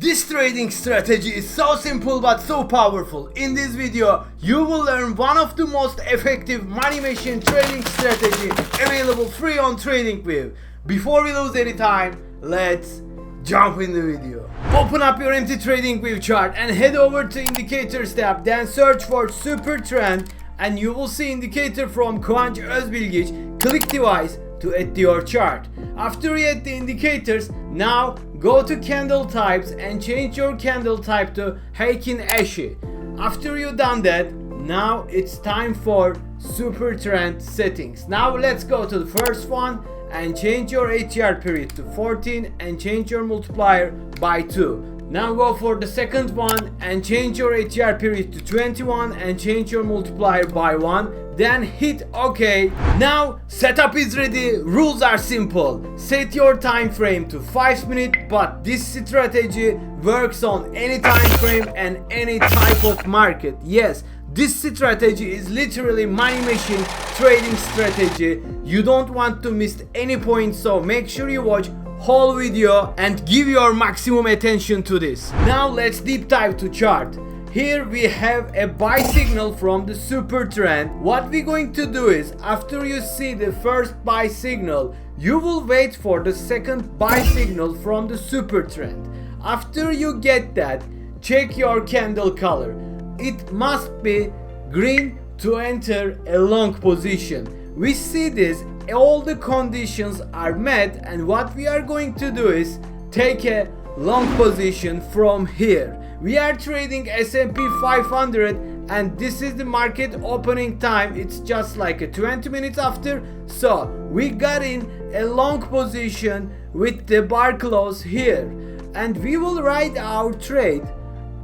This trading strategy is so simple but so powerful. In this video, you will learn one of the most effective money machine trading strategy available free on Tradingview. Before we lose any time, let's jump in the video. Open up your empty Tradingview chart and head over to Indicators tab, then search for SuperTrend and you will see indicator from KivancOzbilgic. Click device to add to your chart. After you add the indicators, now go to candle types and change your candle type to Heiken Ashi. After you done that, now it's time for SuperTrend settings. Now let's go to the first one and change your ATR period to 14 and change your multiplier by 2. Now go for the second one and change your ATR period to 21 and change your multiplier by 1. Then hit OK. Now setup is ready. Rules are simple. Set your time frame to 5 minutes, but this strategy works on any time frame and any type of market. Yes, this strategy is literally money machine trading strategy. You don't want to miss any point, so make sure you watch whole video and give your maximum attention to this. Now let's deep dive to chart. Here we have a buy signal from the SuperTrend. What we're going to do is, after you see the first buy signal, you will wait for the second buy signal from the SuperTrend. After you get that, check your candle color. It must be green to enter a long position. We see this, all the conditions are met, and what we are going to do is take a long position from here. We are trading S&P 500 and this is the market opening time. It's just like a 20 minutes after. So we got in a long position with the bar close here, and we will ride our trade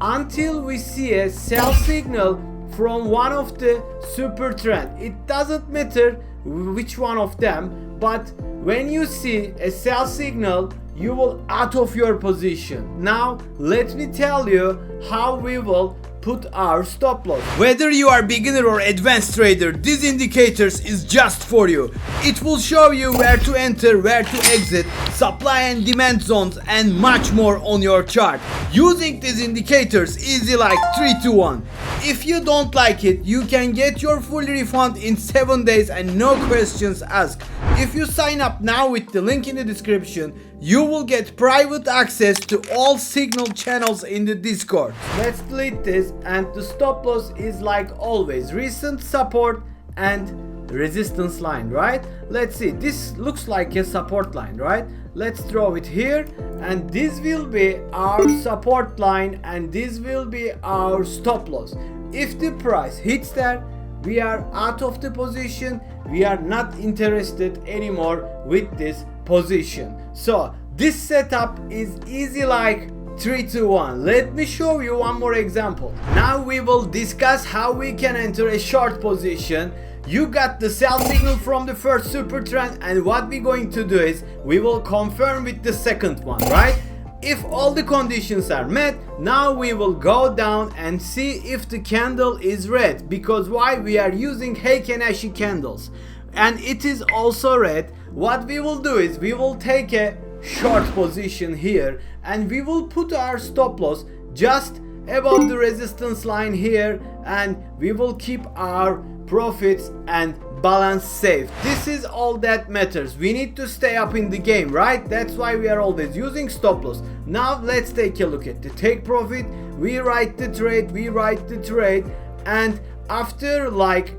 until we see a sell signal from one of the SuperTrend. It doesn't matter which one of them, but when you see a sell signal, you will out of your position. Now let me tell you how we will put our stop loss. Whether you are beginner or advanced trader, these indicators is just for you. It will show you where to enter, where to exit, supply and demand zones, and much more on your chart. Using these indicators easy like 3 to 1. If you don't like it, you can get your full refund in 7 days and no questions asked. If you sign up now with the link in the description, you will get private access to all signal channels in the Discord. Let's delete this, and the stop loss is like always recent support and resistance line, right? Let's see, this looks like a support line, right? Let's draw it here, and this will be our support line and this will be our stop loss. If the price hits there, we are out of the position. We are not interested anymore with this position. So this setup is easy like 3 to 1. Let me show you one more example. Now we will discuss how we can enter a short position. You got the sell signal from the first SuperTrend, and what we're going to do is we will confirm with the second one, right? If all the conditions are met, now we will go down and see if the candle is red, because why? We are using Heiken Ashi candles and it is also red. What we will do is we will take a short position here and we will put our stop loss just above the resistance line here, and we will keep our profits and balance safe. This is all that matters. We need to stay up in the game, right? That's why we are always using stop loss. Now let's take a look at the take profit. We write the trade, and after like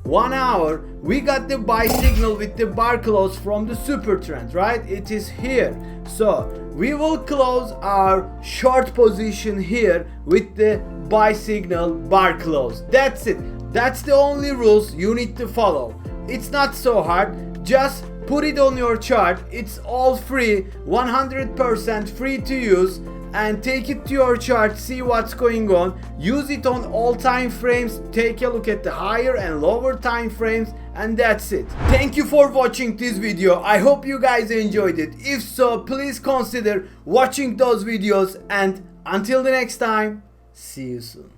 1 hour we got the buy signal with the bar close from the SuperTrend, right? It is here. So we will close our short position here with the buy signal bar close. That's it. That's the only rules you need to follow. It's not so hard. Just put it on your chart. It's all free, 100% free to use, and take it to your chart, see what's going on. Use it on all time frames. Take a look at the higher and lower time frames, and that's it. Thank you for watching this video. I hope you guys enjoyed it. If so, please consider watching those videos, and until the next time, see you soon.